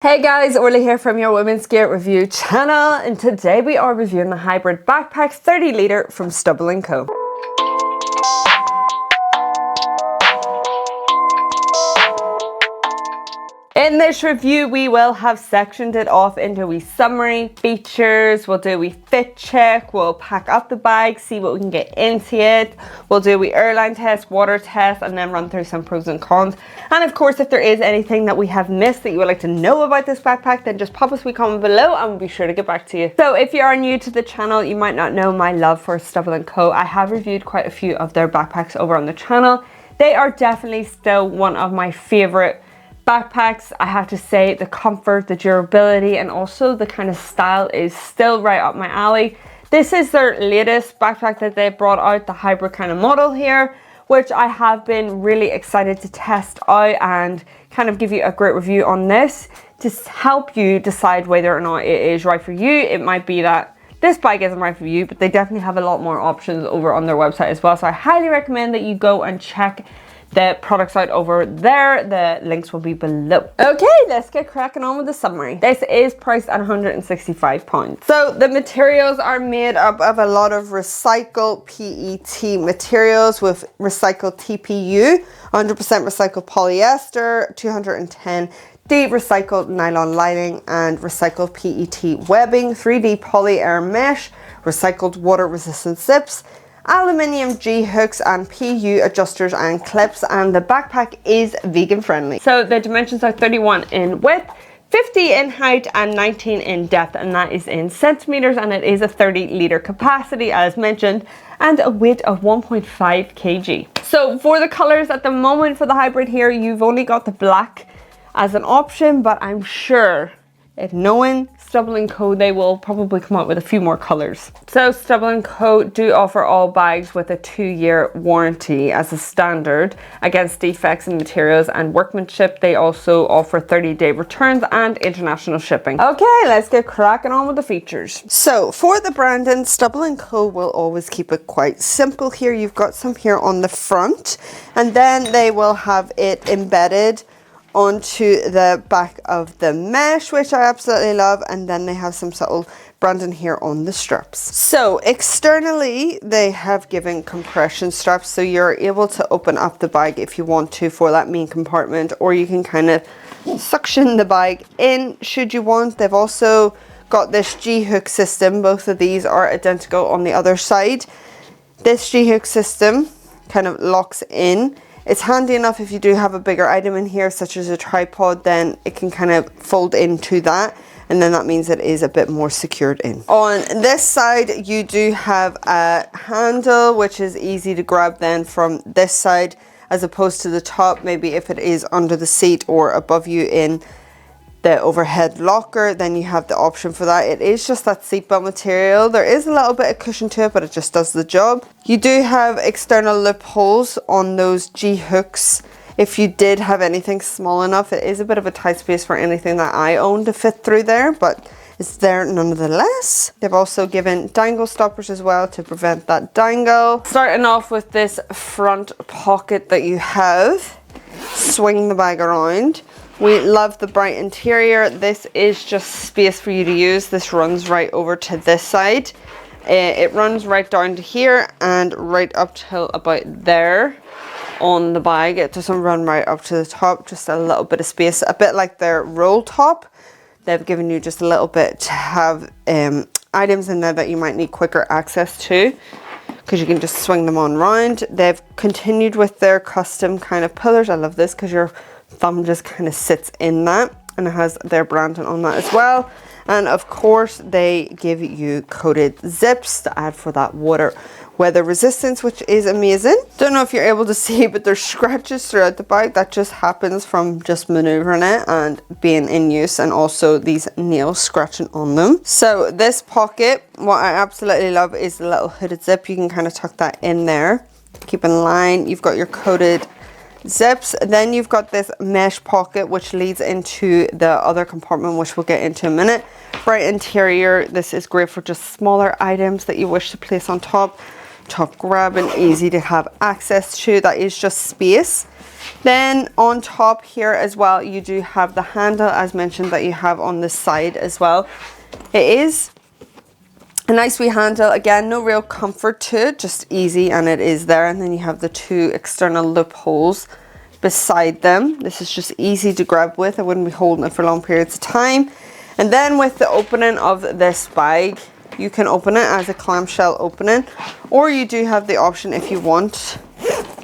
Hey guys, Orly here from your Women's Gear Review channel, and today we are reviewing the Hybrid Backpack 30 litre from Stubble Co. In this review, we will have sectioned it off into a summary, features, we'll do a fit check, we'll pack up the bag, see what we can get into it, we'll do a airline test, water test, and then run through some pros and cons. And of course, if there is anything that we have missed that you would like to know about this backpack, then just pop us a comment below and we'll be sure to get back to you. So if you are new to the channel, you might not know my love for Stubble Co. I have reviewed quite a few of their backpacks over on the channel. They are definitely still one of my favorite backpacks. I have to say the comfort, the durability, and also the kind of style is still right up my alley. This is their latest backpack that they brought out, the hybrid kind of model here, which I have been really excited to test out and kind of give you a great review on this to help you decide whether or not it is right for you. It might be that this bike isn't right for you, but they definitely have a lot more options over on their website as well. So I highly recommend that you go and check the products out over there. The links will be below. Okay, let's get cracking on with the summary. This is priced at £165. So the materials are made up of a lot of recycled PET materials with recycled TPU, 100% recycled polyester, 210 deep recycled nylon lining, and recycled PET webbing, 3D poly air mesh, recycled water resistant zips, aluminium G hooks, and PU adjusters and clips, and the backpack is vegan friendly. So the dimensions are 31 in width, 50 in height, and 19 in depth, and that is in centimeters, and it is a 30 litre capacity as mentioned, and a weight of 1.5 kg. So for the colors at the moment for the hybrid here, you've only got the black as an option, but I'm sure if knowing Stubble Co, they will probably come out with a few more colors. So Stubble Co do offer all bags with a 2-year warranty as a standard against defects in materials and workmanship. They also offer 30-day returns and international shipping. Okay, let's get cracking on with the features. So for the branding, Stubble Co will always keep it quite simple here. You've got some here on the front, and then they will have it embedded onto the back of the mesh, which I absolutely love, and then they have some subtle branding here on the straps. So externally they have given compression straps, so you're able to open up the bag if you want to for that main compartment, or you can kind of suction the bag in should you want. They've also got this G-hook system. Both of these are identical on the other side. This G-hook system kind of locks in. It's handy enough if you do have a bigger item in here, such as a tripod, then it can kind of fold into that, and then that means it is a bit more secured in. On this side, you do have a handle, which is easy to grab then from this side, as opposed to the top. Maybe if it is under the seat or above you in the overhead locker, then you have the option for that. It is just that seatbelt material. There is a little bit of cushion to it, but it just does the job. You do have external lip holes on those G hooks. If you did have anything small enough, it is a bit of a tight space for anything that I own to fit through there, but it's there nonetheless. They've also given dangle stoppers as well to prevent that dangle. Starting off with this front pocket that you have, swing the bag around. We love the bright interior. This is just space for you to use. This runs right over to this side. It runs right down to here and right up till about there on the bag. It doesn't run right up to the top, just a little bit of space, a bit like their roll top. They've given you just a little bit to have items in there that you might need quicker access to, because you can just swing them on round. They've continued with their custom kind of pillars. I love this because your thumb just kind of sits in that, and it has their branding on that as well. And of course they give you coated zips to add for that weather resistance, which is amazing. Don't know if you're able to see, but there's scratches throughout the bike. That just happens from just maneuvering it and being in use, and also these nails scratching on them. So this pocket, what I absolutely love is the little hooded zip. You can kind of tuck that in there, keep in line. You've got your coated zips. Then you've got this mesh pocket which leads into the other compartment, which we'll get into in a minute. Bright interior. This is great for just smaller items that you wish to place on top grab and easy to have access to. That is just space. Then on top here as well, you do have the handle, as mentioned, that you have on the side as well. It is a nice wee handle. Again, no real comfort to it, just easy, and it is there. And then you have the two external loopholes beside them. This is just easy to grab with. I wouldn't be holding it for long periods of time. And then with the opening of this bag, you can open it as a clamshell opening, or you do have the option if you want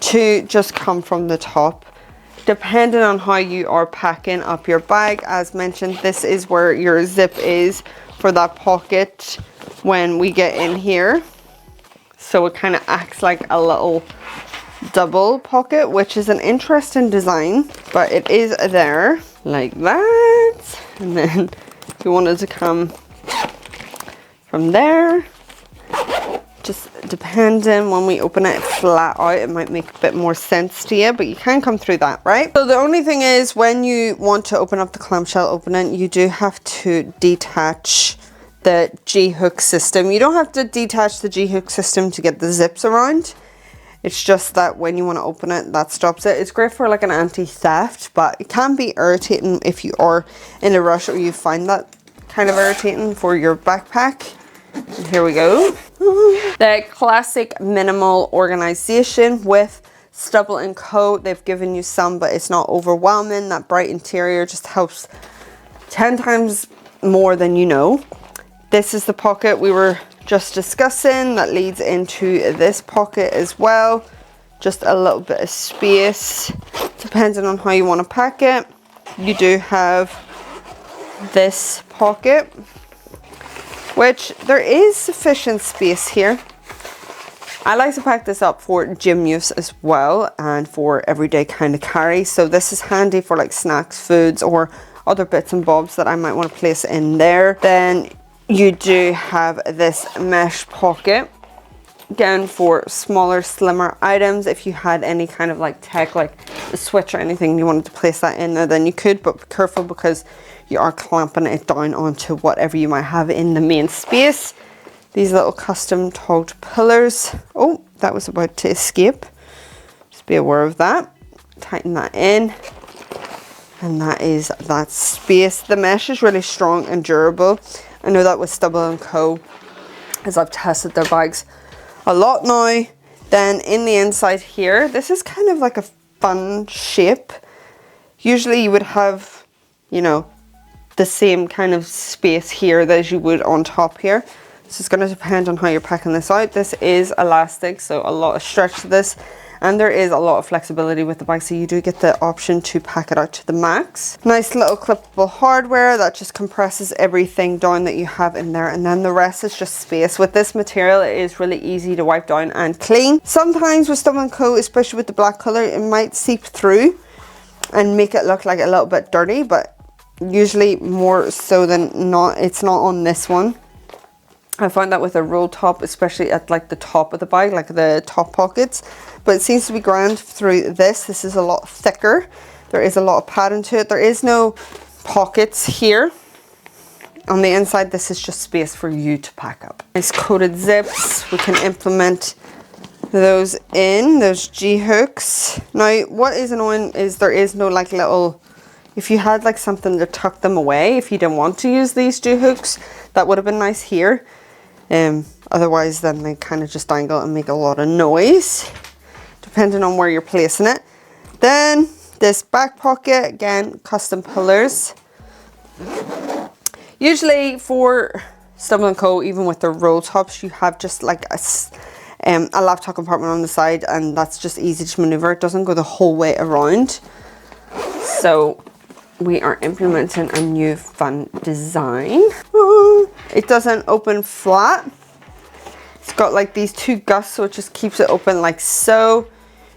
to just come from the top, depending on how you are packing up your bag. As mentioned, this is where your zip is for that pocket when we get in here. So it kind of acts like a little double pocket, which is an interesting design, but it is there like that. And then if you wanted to come from there, just depending, when we open it flat out, it might make a bit more sense to you, but you can come through that, right? So the only thing is, when you want to open up the clamshell opening, you do have to detach the G-hook system. You don't have to detach the G-hook system to get the zips around. It's just that when you want to open it, that stops it. It's great for like an anti-theft, but it can be irritating if you are in a rush or you find that kind of irritating for your backpack. And here we go. The classic minimal organization with Stubble Co. They've given you some, but it's not overwhelming. That bright interior just helps 10 times more than you know. This is the pocket we were just discussing that leads into this pocket as well. Just a little bit of space, depending on how you want to pack it. You do have this pocket, which there is sufficient space here. I like to pack this up for gym use as well, and for everyday kind of carry. So this is handy for like snacks, foods, or other bits and bobs that I might want to place in there. Then you do have this mesh pocket, again for smaller, slimmer items. If you had any kind of like tech, like a switch or anything, you wanted to place that in there, then you could, but be careful because you are clamping it down onto whatever you might have in the main space. These little custom togged pillars. Oh, that was about to escape. Just be aware of that. Tighten that in. And that is that space. The mesh is really strong and durable. I know that with Stubble Co, as I've tested their bags a lot now. Then in the inside here, this is kind of like a fun shape. Usually you would have, you know, the same kind of space here as you would on top here. So it's going to depend on how you're packing this out. This is elastic, so a lot of stretch to this. And there is a lot of flexibility with the bag, so you do get the option to pack it out to the max. Nice little clippable hardware that just compresses everything down that you have in there, and then the rest is just space. With this material, it is really easy to wipe down and clean. Sometimes with Stubble Co, especially with the black color, it might seep through and make it look like a little bit dirty, but usually more so than not, it's not on this one. I find that with a roll top, especially at like the top of the bag, like the top pockets, but it seems to be grand through this. This is a lot thicker. There is a lot of padding to it. There is no pockets here. On the inside, this is just space for you to pack up. Nice coated zips. We can implement those in, those G-hooks. Now, what is annoying is there is no like little, if you had like something to tuck them away, if you didn't want to use these G-hooks, that would have been nice here. Otherwise, then they kind of just dangle and make a lot of noise, depending on where you're placing it. Then this back pocket, again, custom pillars. Usually for Stubble Co, even with the roll tops, you have just like a laptop compartment on the side, and that's just easy to maneuver. It doesn't go the whole way around. So we are implementing a new fun design. It doesn't open flat. It's got like these two gusts, so it just keeps it open like so.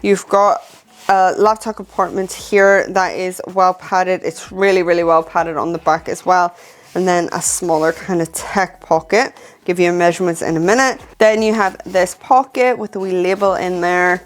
You've got a laptop compartment here that is well padded. It's really, really well padded on the back as well. And then a smaller kind of tech pocket. Give you measurements in a minute. Then you have this pocket with the wee label in there.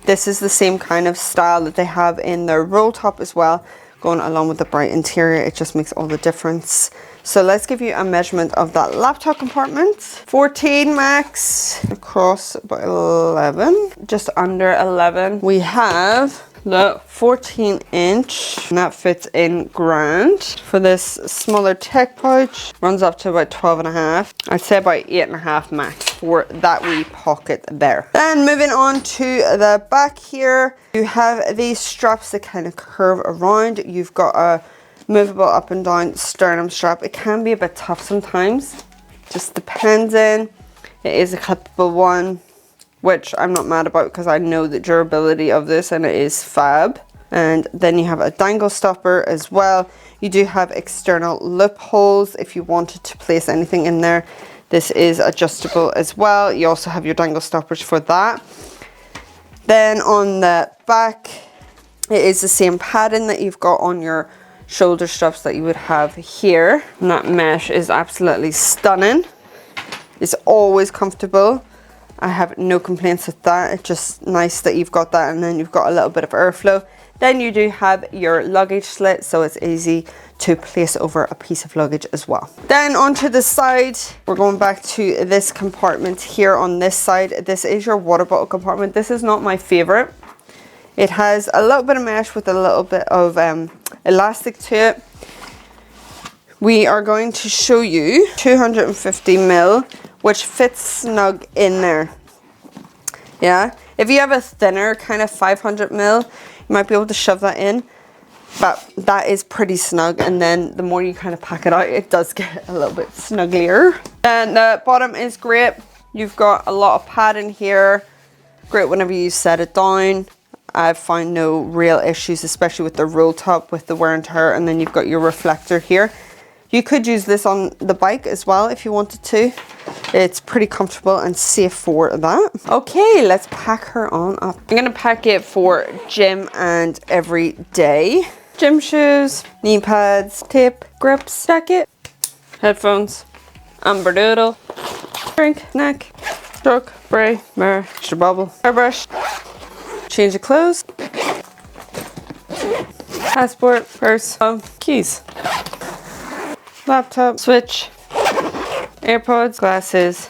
This is the same kind of style that they have in their roll top as well. Going along with the bright interior, it just makes all the difference. So let's give you a measurement of that laptop compartment. 14 max, across about 11, just under 11. We have the 14-inch, and that fits in grand. For this smaller tech pouch, runs up to about 12.5. I'd say about 8.5 max for that wee pocket there. Then moving on to the back here, you have these straps that kind of curve around. You've got a movable up and down sternum strap. It can be a bit tough sometimes, just depends in. It is a clippable one, which I'm not mad about because I know the durability of this and it is fab. And then you have a dangle stopper as well. You do have external loopholes if you wanted to place anything in there. This is adjustable as well. You also have your dangle stoppers for that. Then on the back, it is the same padding that you've got on your shoulder straps that you would have here. And that mesh is absolutely stunning. It's always comfortable. I have no complaints with that. It's just nice that you've got that, and then you've got a little bit of airflow. Then you do have your luggage slit, so it's easy to place over a piece of luggage as well. Then onto the side, we're going back to this compartment here on this side. This is your water bottle compartment. This is not my favorite. It has a little bit of mesh with a little bit of elastic to it. We are going to show you 250 ml, which fits snug in there. Yeah, if you have a thinner kind of 500 ml, you might be able to shove that in, but that is pretty snug. And then the more you kind of pack it out, it does get a little bit snugglier. And the bottom is great. You've got a lot of padding here. Great whenever you set it down. I've found no real issues, especially with the roll top with the wear and tear. And then you've got your reflector here. You could use this on the bike as well if you wanted to. It's pretty comfortable and safe for that. Okay, let's pack her on up. I'm gonna pack it for gym and every day. Gym shoes, knee pads, tape, grips, jacket, headphones, amber doodle, drink, neck, stroke, spray, mirror, extra bubble, hairbrush, change of clothes, passport, purse, keys, laptop, switch, AirPods, glasses,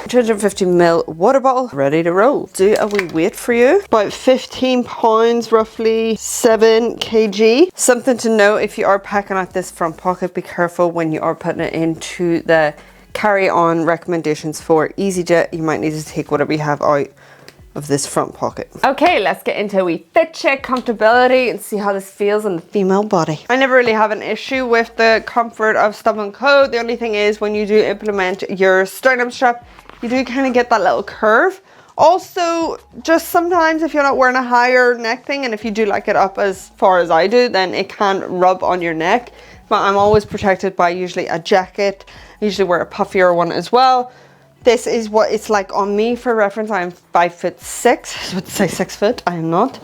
250 ml water bottle, ready to roll. Do a wee weight for you. About 15 pounds, roughly 7 kg. Something to note, if you are packing out this front pocket, be careful when you are putting it into the carry-on recommendations for EasyJet. You might need to take whatever you have out of this front pocket. Okay, let's get into a wee fit check, comfortability, and see how this feels on the female body. I never really have an issue with the comfort of Stubble Co. The only thing is when you do implement your sternum strap, you do kind of get that little curve. Also, just sometimes if you're not wearing a higher neck thing, and if you do like it up as far as I do, then it can rub on your neck. But I'm always protected by usually a jacket. I usually wear a puffier one as well. This is what it's like on me. For reference, I'm 5'6". I would say 6 foot. I am not.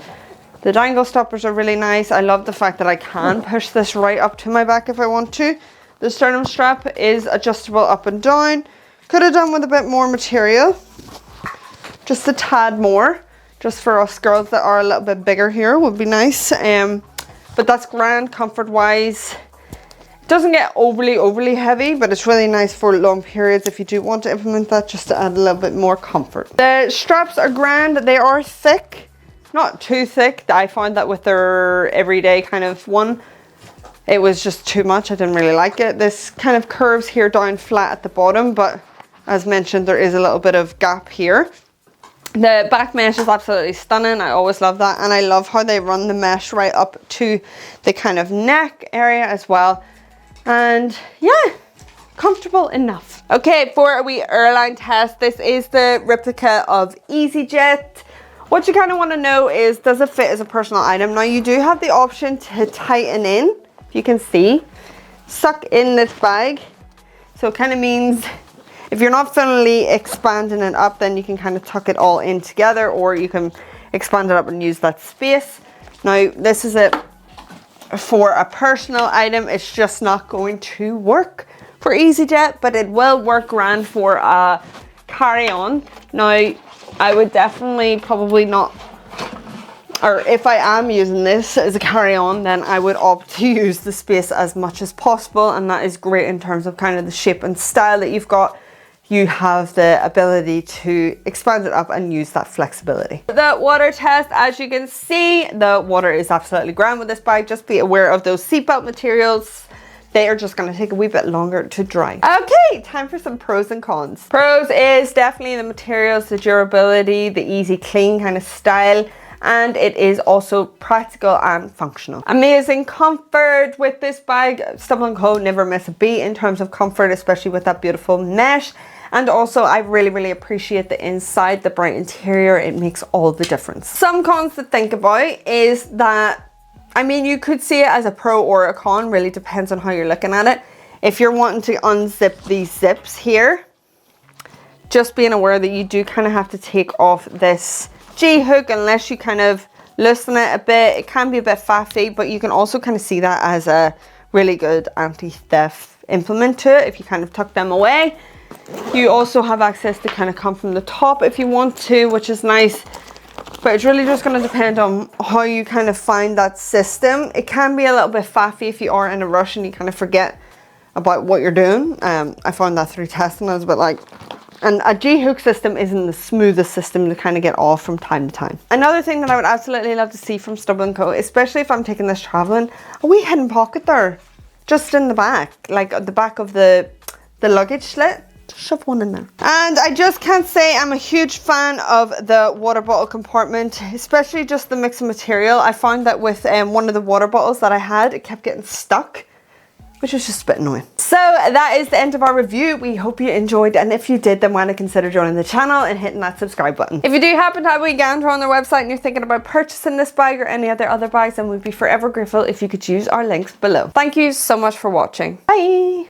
The dangle stoppers are really nice. I love the fact that I can push this right up to my back if I want to. The sternum strap is adjustable up and down. Could have done with a bit more material. Just a tad more. Just for us girls that are a little bit bigger here would be nice. But that's grand comfort wise. Doesn't get overly heavy, but it's really nice for long periods if you do want to implement that, just to add a little bit more comfort. The straps are grand. They are thick, not too thick. I found that with their everyday kind of one, it was just too much. I didn't really like it. This kind of curves here down flat at the bottom, but as mentioned, there is a little bit of gap here. The back mesh is absolutely stunning. I always love that, and I love how they run the mesh right up to the kind of neck area as well. And yeah, comfortable enough. Okay, for a wee airline test, this is the replica of EasyJet. What you kind of want to know is, does it fit as a personal item? Now you do have the option to tighten in, if you can see, suck in this bag. So it kind of means if you're not fully expanding it up, then you can kind of tuck it all in together, or you can expand it up and use that space. Now this is it for a personal item. It's just not going to work for EasyJet, but it will work grand for a carry-on. Now I would definitely probably not, or if I am using this as a carry-on, then I would opt to use the space as much as possible, and that is great in terms of kind of the shape and style that you've got. you have the ability to expand it up and use that flexibility. The water test, as you can see, the water is absolutely grand with this bag. Just be aware of those seatbelt materials. They are just going to take a wee bit longer to dry. Okay, time for some pros and cons. Pros is definitely the materials, the durability, the easy clean kind of style, and it is also practical and functional. Amazing comfort with this bag. Stubble Co never miss a beat in terms of comfort, especially with that beautiful mesh. And also I really appreciate the inside, the bright interior. It makes all the difference. Some cons to think about is that, I mean, you could see it as a pro or a con, really depends on how you're looking at it. If you're wanting to unzip these zips here, just being aware that you do kind of have to take off this G-hook unless you kind of loosen it a bit. It can be a bit faffy, but you can also kind of see that as a really good anti-theft implement to it if you kind of tuck them away. You also have access to kind of come from the top if you want to, which is nice. But it's really just going to depend on how you kind of find that system. It can be a little bit faffy if you are in a rush and you kind of forget about what you're doing. I found that through testing. I was a bit like, and a G-hook system isn't the smoothest system to kind of get off from time to time. Another thing that I would absolutely love to see from Stubble Co, especially if I'm taking this traveling, a wee hidden pocket there, just in the back, like at the back of the luggage slit. Shove one in there. And I just can't say I'm a huge fan of the water bottle compartment, especially just the mix of material. I found that with one of the water bottles that I had, it kept getting stuck, which was just a bit annoying. So that is the end of our review. We hope you enjoyed, and if you did, then why not consider joining the channel and hitting that subscribe button. If you do happen to have a wee gander on their website and you're thinking about purchasing this bag or any other bags, then we'd be forever grateful if you could use our links below. Thank you so much for watching. Bye.